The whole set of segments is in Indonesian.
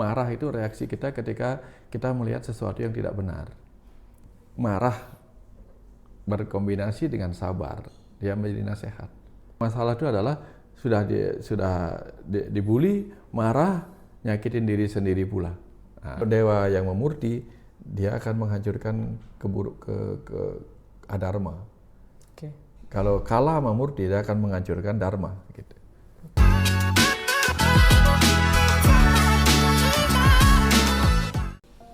Marah itu reaksi kita ketika kita melihat sesuatu yang tidak benar. Marah berkombinasi dengan sabar, dia menjadi nasihat. Masalah itu adalah sudah dibully, marah, nyakitin diri sendiri pula. Nah, dewa yang memurti, dia akan menghancurkan ke adharma. Oke. Kalau kala memurti, dia akan menghancurkan dharma. Gitu.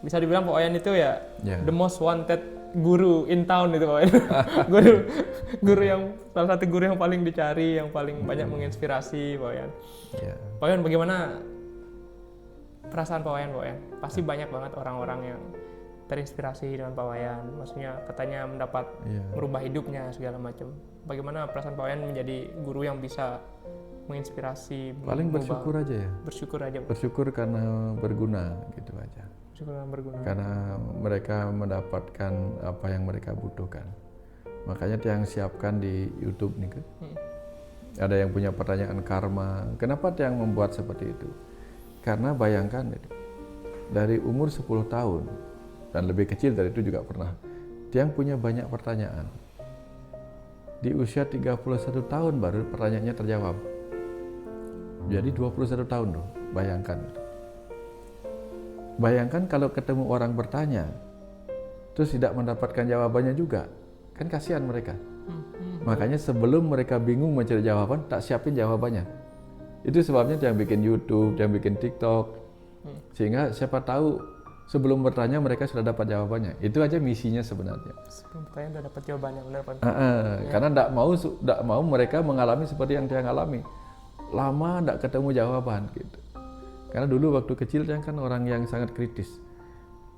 Bisa dibilang Pak Wayan itu ya Yeah. the most wanted guru in town itu Pak Wayan. guru yang salah satu guru yang paling dicari, yang paling banyak menginspirasi Pak Wayan. Yeah. Pak Wayan, bagaimana perasaan Pak Wayan? Pasti banyak banget orang-orang yang terinspirasi dengan Pak Wayan. Maksudnya katanya mendapat merubah hidupnya segala macam. Bagaimana perasaan Pak Wayan menjadi guru yang bisa menginspirasi? Paling bersyukur aja ya. Bersyukur aja Pak. Bersyukur karena berguna gitu aja. Berguna. Karena mereka mendapatkan apa yang mereka butuhkan. Makanya Tiang siapkan di YouTube nih kan. Ada yang punya pertanyaan karma. Kenapa Tiang membuat seperti itu? Karena bayangkan itu, dari umur 10 tahun dan lebih kecil dari itu juga pernah, Tiang punya banyak pertanyaan. Di usia 31 tahun baru pertanyaannya terjawab. Jadi 21 tahun loh, bayangkan itu. Bayangkan kalau ketemu orang bertanya, terus tidak mendapatkan jawabannya juga, kan kasihan mereka. Makanya sebelum mereka bingung mencari jawaban, tak siapin jawabannya. Itu sebabnya yang bikin YouTube, yang bikin TikTok, sehingga siapa tahu sebelum bertanya mereka sudah dapat jawabannya. Itu aja misinya sebenarnya. Sebelum bertanya sudah dapat jawabannya, benar Pak. Karena tidak mau mereka mengalami seperti yang dia alami. Lama tidak ketemu jawaban gitu. Karena dulu waktu kecil Tiang kan orang yang sangat kritis,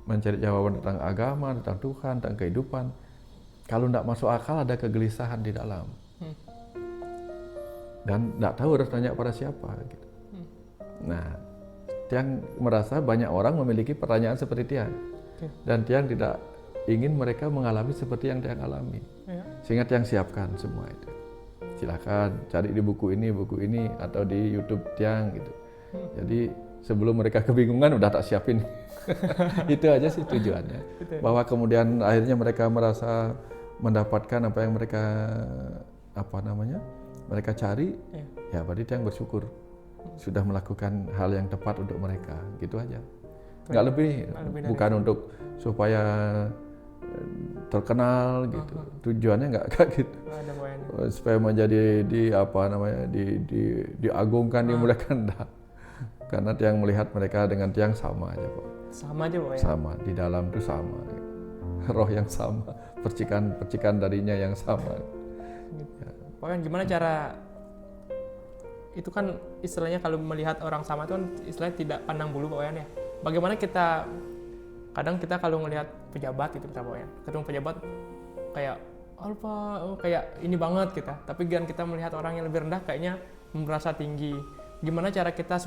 mencari jawaban tentang agama, tentang Tuhan, tentang kehidupan. Kalau tidak masuk akal ada kegelisahan di dalam, dan tidak tahu harus tanya pada siapa. Gitu. Nah, Tiang merasa banyak orang memiliki pertanyaan seperti Tiang, dan Tiang tidak ingin mereka mengalami seperti yang Tiang alami, sehingga Tiang siapkan semua itu. Silakan cari di buku ini atau di YouTube Tiang gitu. Jadi sebelum mereka kebingungan udah tak siapin. Itu aja sih tujuannya. Bahwa kemudian akhirnya mereka merasa mendapatkan apa yang mereka mereka cari. Ya berarti Tiang bersyukur sudah melakukan hal yang tepat untuk mereka. Gitu aja. Nggak lebih. Bukan untuk supaya terkenal gitu. Tujuannya nggak kayak gitu. Supaya menjadi diagungkan, dimuliakan. Karena Tiang melihat mereka dengan Tiang sama aja Pak. Sama aja Pak ya? Sama, di dalam itu sama. Roh yang sama, percikan darinya yang sama. Ya. Pak, gimana cara, itu kan istilahnya kalau melihat orang sama itu kan istilahnya tidak pandang bulu Pak Wayan ya. Bagaimana kadang kita kalau melihat pejabat gitu Pak Wayan, ketemu pejabat kayak kayak ini banget kita, tapi kita melihat orang yang lebih rendah kayaknya merasa tinggi. Gimana cara kita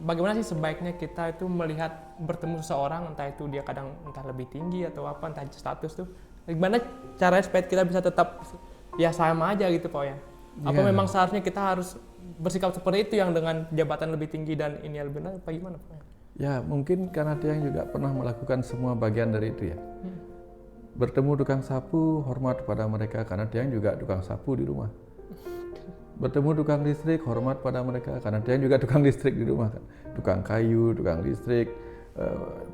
bagaimana sih sebaiknya kita itu melihat bertemu seseorang, entah itu dia entah lebih tinggi atau apa, entah status tuh, gimana caranya supaya kita bisa tetap ya sama aja gitu Pak Wayan? Apa memang seharusnya kita harus bersikap seperti itu yang dengan jabatan lebih tinggi dan ini lebih rendah, apa gimana Pak Wayan? Ya mungkin karena Tiang juga pernah melakukan semua bagian dari itu ya. Bertemu tukang sapu, hormat pada mereka karena Tiang juga tukang sapu di rumah. Bertemu tukang listrik, hormat pada mereka karena Tiang juga tukang listrik di rumah kan. Tukang kayu, tukang listrik,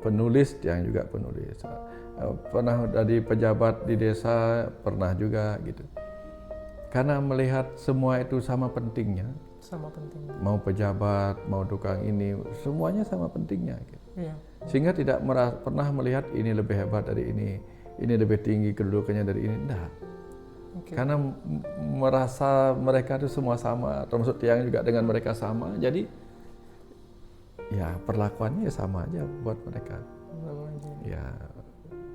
penulis, Tiang juga penulis. Pernah dari pejabat di desa, pernah juga gitu. Karena melihat semua itu sama pentingnya. Sama pentingnya. Mau pejabat, mau tukang ini, semuanya sama pentingnya gitu. Sehingga tidak pernah melihat ini lebih hebat dari ini lebih tinggi kedudukannya dari ini, enggak. Karena merasa mereka itu semua sama, termasuk Tiang juga dengan mereka sama, jadi ya perlakuannya sama aja buat mereka. Ya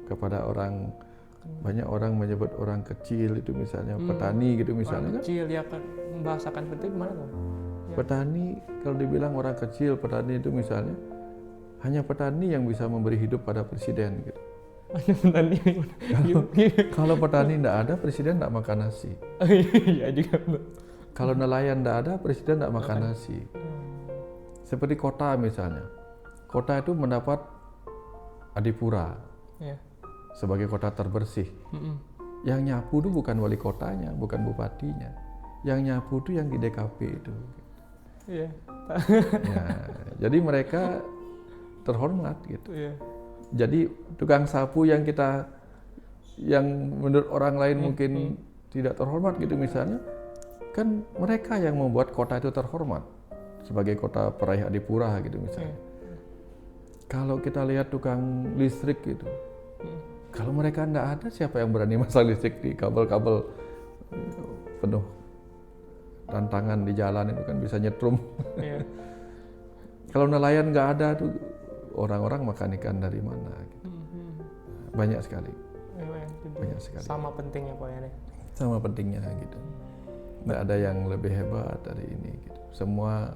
kepada orang, banyak orang menyebut orang kecil itu misalnya petani gitu misalnya orang kecil ya kan, membahasakan seperti itu gimana tuh? Petani, kalau dibilang orang kecil, petani itu misalnya hanya petani yang bisa memberi hidup pada presiden gitu. Kalau petani tidak ada, presiden tidak makan nasi. Iya juga. Kalau nelayan tidak ada, presiden tidak makan nasi. Seperti kota misalnya, kota itu mendapat adipura Iya. sebagai kota terbersih. Yang nyapu itu bukan wali kotanya, bukan bupatinya. Yang nyapu itu yang di DKP itu. Iya. Ya, jadi mereka terhormat gitu. Iya. Jadi tukang sapu yang menurut orang lain mungkin tidak terhormat gitu misalnya, kan mereka yang membuat kota itu terhormat sebagai kota peraih adipura gitu misalnya. Kalau kita lihat tukang listrik gitu, kalau mereka nggak ada, siapa yang berani masang listrik di kabel-kabel penuh tantangan di jalan itu kan bisa nyetrum. Iya. Kalau nelayan nggak ada tuh, orang-orang makan ikan dari mana? Gitu. Banyak sekali. Banyak sekali. Sama pentingnya Pak Wayan ya. Sama pentingnya gitu. Nggak ada yang lebih hebat dari ini. Gitu. Semua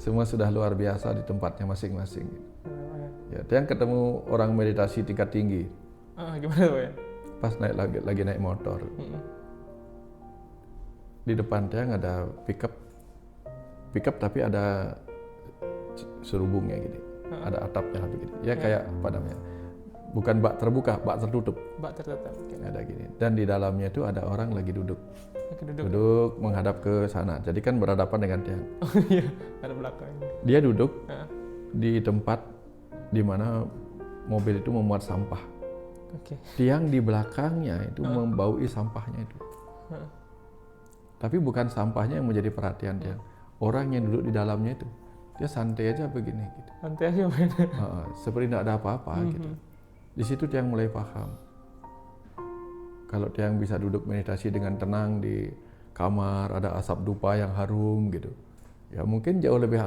semua sudah luar biasa di tempatnya masing-masing. Gitu. Ya, yang ketemu orang meditasi tingkat tinggi. Gimana Pak Wayan? Pas lagi naik motor. Di depan tiang ada pickup tapi ada serubungnya gitu. Ada atapnya begini. Ya kayak apa namanya? Bukan bak terbuka, bak tertutup. Bak tertutup. Okay. Ada gini. Dan di dalamnya itu ada orang lagi duduk. Duduk menghadap ke sana. Jadi kan berhadapan dengan tiang. Oh iya, ada belakangnya. Dia duduk di tempat di mana mobil itu memuat sampah. Okay. Tiang di belakangnya itu membaui sampahnya itu. Tapi bukan sampahnya yang menjadi perhatian tiang. Orang yang duduk di dalamnya itu, dia santai aja begini. Gitu. Santai aja Pak. Seperti tidak ada apa-apa gitu. Di situ tiang mulai paham. Kalau tiang bisa duduk meditasi dengan tenang di kamar, ada asap dupa yang harum gitu. Ya mungkin jauh lebih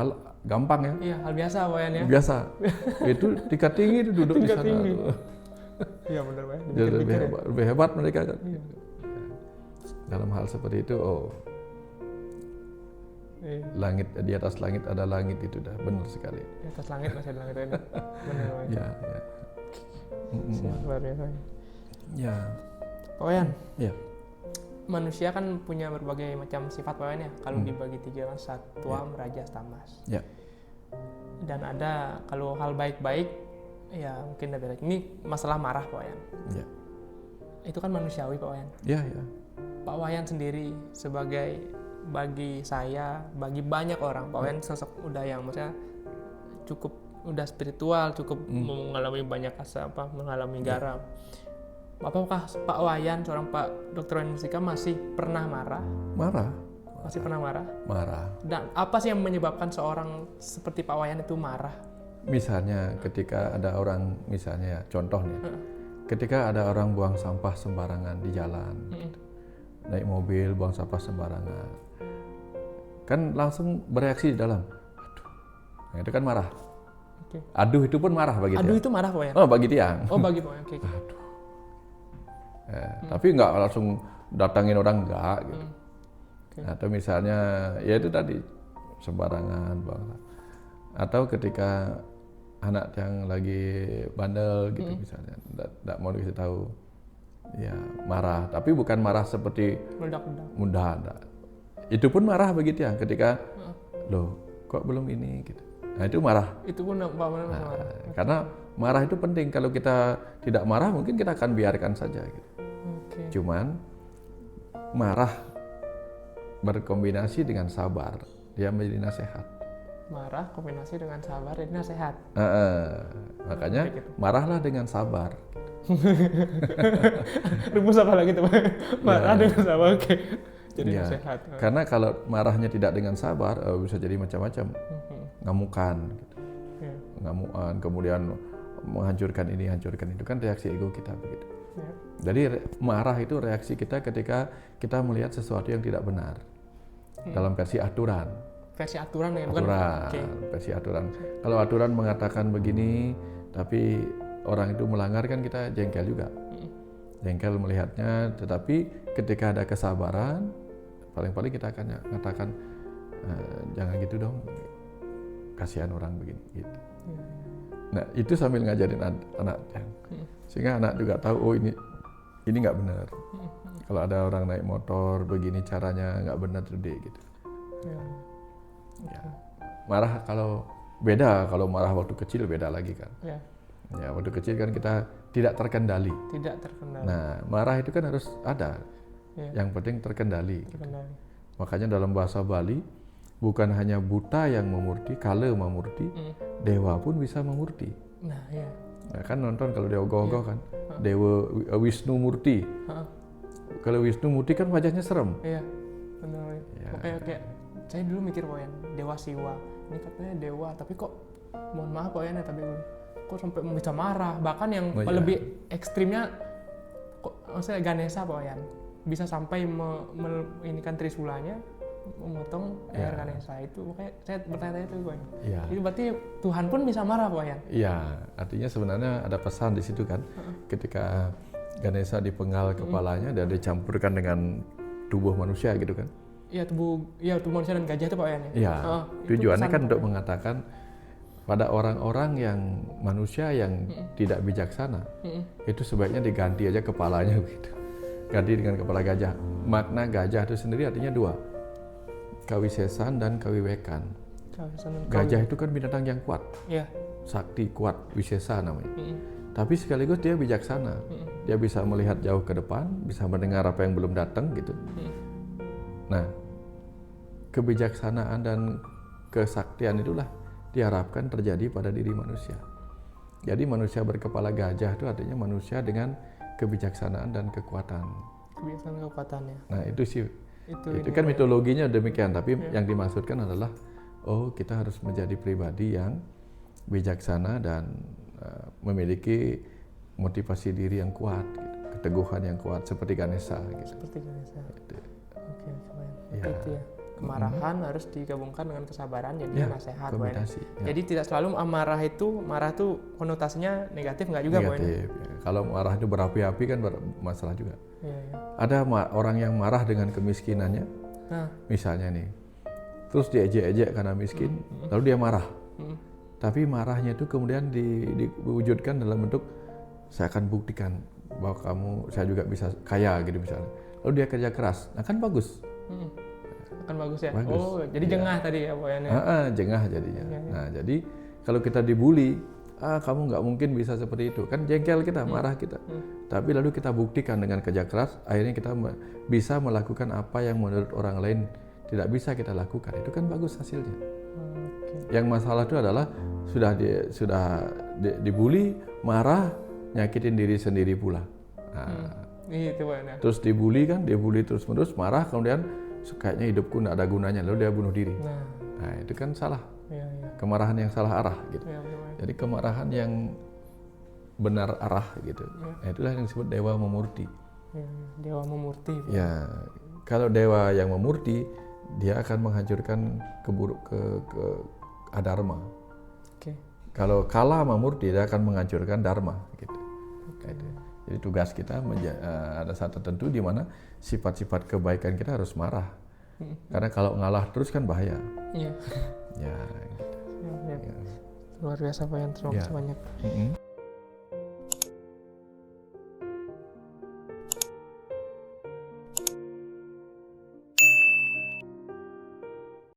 gampang ya. Iya, hal biasa Pak Wayan ya. Biasa. Itu tingkat tinggi itu duduk di sana. Iya benar Pak. Jadi lebih hebat mereka kan. Iya. Dalam hal seperti itu, langit di atas langit ada langit itu dah benar sekali. Di atas langit masih ada langit ini. Benar Pak Wayan. Ya. Luar biasa. Ya. Pak Wayan. Ya. Manusia kan punya berbagai macam sifat Pak Wayan ya. Kalau dibagi tiga kan satwa, rajas, tamas. Ya. Dan ada kalau hal baik-baik ya mungkin ada beda. Ini masalah marah Pak Wayan. Ya. Itu kan manusiawi Pak Wayan. Ya, ya. Pak Wayan sendiri sebagai bagi saya, bagi banyak orang, Pak Wayan sosok udah yang maksudnya cukup udah spiritual, cukup mengalami banyak mengalami garam. Apakah Pak Wayan, seorang Pak Dr. Wayan Mustika masih pernah marah? Marah. Masih pernah marah? Marah. Dan apa sih yang menyebabkan seorang seperti Pak Wayan itu marah? Misalnya ketika ada orang, misalnya contoh nih, ketika ada orang buang sampah sembarangan di jalan, naik mobil buang sampah sembarangan, kan langsung bereaksi di dalam, aduh, nah, itu kan marah. Okay. Aduh itu pun marah bagi Aduh tiang. itu marah Pak Wayan? Oh bagi tiang. Oh bagi Pak Wayan, okay. Aduh. Tapi nggak langsung datangin orang enggak gitu. Okay. Atau misalnya ya itu tadi sembarangan buang. Atau ketika anak yang lagi bandel gitu misalnya, tidak mau dikasih tahu, ya marah. Tapi bukan marah seperti meledak. Itu pun marah bagi tiang ketika, loh kok belum ini gitu. Nah itu marah. Itu pun marah. Karena marah itu penting. Kalau kita tidak marah mungkin kita akan biarkan saja gitu. Okay. Cuman marah berkombinasi dengan sabar, dia menjadi nasihat. Marah kombinasi dengan sabar jadi nasihat. Makanya gitu. Marahlah dengan sabar. Rumus apa lagi tuh? Marah dengan sabar, oke. Jadi nasihat. Karena kalau marahnya tidak dengan sabar, bisa jadi macam-macam. Ngamukan, gitu. Ngamukan, kemudian menghancurkan ini, hancurkan itu kan reaksi ego kita begitu. Jadi marah itu reaksi kita ketika kita melihat sesuatu yang tidak benar dalam versi aturan. Versi aturan ya, bukan? Versi aturan. Kalau aturan mengatakan begini, tapi orang itu melanggar kan kita jengkel juga. Jengkel melihatnya, tetapi ketika ada kesabaran, paling-paling kita akan mengatakan, jangan gitu dong, kasihan orang begini. Gitu. Nah itu sambil ngajarin anak, sehingga anak juga tahu, oh ini nggak benar. Kalau ada orang naik motor begini caranya nggak benar tuh deh gitu. Ya. Marah kalau Beda kalau marah waktu kecil beda lagi kan. Ya, Ya, waktu kecil kan kita tidak terkendali. tidak terkendali. Nah, marah itu kan harus ada. Ya, Yang penting terkendali. terkendali. Makanya dalam bahasa Bali bukan hanya buta yang memurti, kala memurti, dewa pun bisa memurti. Nah, ya. Nah, kan nonton kalau dia ogoh-ogoh kan, Dewa Wisnu Murti. Heeh. Kalau Wisnu Murti kan wajahnya serem. Iya, benar. Ya. Makanya kayak saya dulu mikir Pak Yan, Dewa Siwa. Ini katanya dewa, tapi kok mohon maaf Pak Yan ya, tapi kok sampai bisa marah. Bahkan yang Oh, iya. lebih ekstrimnya kok maksudnya Ganesha Pak Yan. Bisa sampai ini kan Trisulanya memotong leher Ya. Ganesha itu. Makanya saya bertanya itu Pak Yan. Iya. Itu berarti Tuhan pun bisa marah Pak Yan. Iya, artinya sebenarnya ada pesan di situ kan. Ketika Ganesha dipenggal kepalanya dan dicampurkan dengan tubuh manusia gitu kan. Iya tubuh manusia dan gajah itu Pak Yan ya. Iya. Itu Tujuannya pesan, kan Pak untuk Yan. mengatakan pada orang-orang yang manusia yang tidak bijaksana, itu sebaiknya diganti aja kepalanya begitu. Ganti dengan kepala gajah. Makna gajah itu sendiri artinya dua. Kawisesan dan kawiwekan. Gajah itu kan binatang yang kuat, Iya. sakti kuat, wisesa namanya. Mm-mm. Tapi sekaligus dia bijaksana. Dia bisa melihat jauh ke depan, bisa mendengar apa yang belum datang gitu. Nah, kebijaksanaan dan kesaktian itulah diharapkan terjadi pada diri manusia. Jadi manusia berkepala gajah itu artinya manusia dengan kebijaksanaan dan kekuatan. Kebiasaan kekuatannya. Nah, itu sih Itu itu ini, kan Pak. mitologinya demikian, tapi yang dimaksudkan adalah kita harus menjadi pribadi yang bijaksana dan memiliki motivasi diri yang kuat, gitu. Keteguhan yang kuat seperti Ganesha gitu. Seperti Ganesha. Gitu. Oke, Pak. Ya. Itu ya. Kemarahan harus digabungkan dengan kesabaran jadi Ya, nasihat, Pak. kombinasi. Ya. Jadi tidak selalu marah tuh konotasinya negatif nggak juga, Pak. Negatif. Ya. Kalau marah itu berapi-api kan masalah juga. Iya, iya. Ada orang yang marah dengan kemiskinannya, Nah, misalnya nih, terus diejek-ejek karena miskin, lalu dia marah. Tapi marahnya itu kemudian diwujudkan dalam bentuk saya akan buktikan bahwa saya juga bisa kaya gitu misalnya. Lalu dia kerja keras, nah kan bagus. akan bagus ya. Bagus. Oh, jadi Iya. jengah tadi ya, Pak. Jengah jadinya. Iya, iya. Nah jadi kalau kita dibully, kamu nggak mungkin bisa seperti itu, kan jengkel kita, marah kita. Tapi lalu kita buktikan dengan kerja keras, akhirnya kita bisa melakukan apa yang menurut orang lain tidak bisa kita lakukan. Itu kan bagus hasilnya. Oke. Yang masalah itu adalah sudah dibully, marah, nyakitin diri sendiri pula. Nah, Itu, Pak. terus dibully terus-menerus, marah, kemudian kayaknya hidupku nggak ada gunanya, lalu dia bunuh diri. Nah, itu kan salah. Iya, iya. Kemarahan yang salah arah gitu. Iya, Pak. Jadi kemarahan yang benar arah gitu. Nah, itulah yang disebut dewa memurti. Iya, Dewa memurti, Pak. Ya, kalau dewa yang memurti, dia akan menghancurkan ke adharma. Oke. Kalau kala memurti, dia akan menghancurkan dharma gitu. Kayak itu. Jadi tugas kita ada saat tertentu di mana sifat-sifat kebaikan kita harus marah. Karena kalau ngalah terus kan bahaya. Iya. Ya, gitu. Luar biasa, Pak. Terima kasih banyak.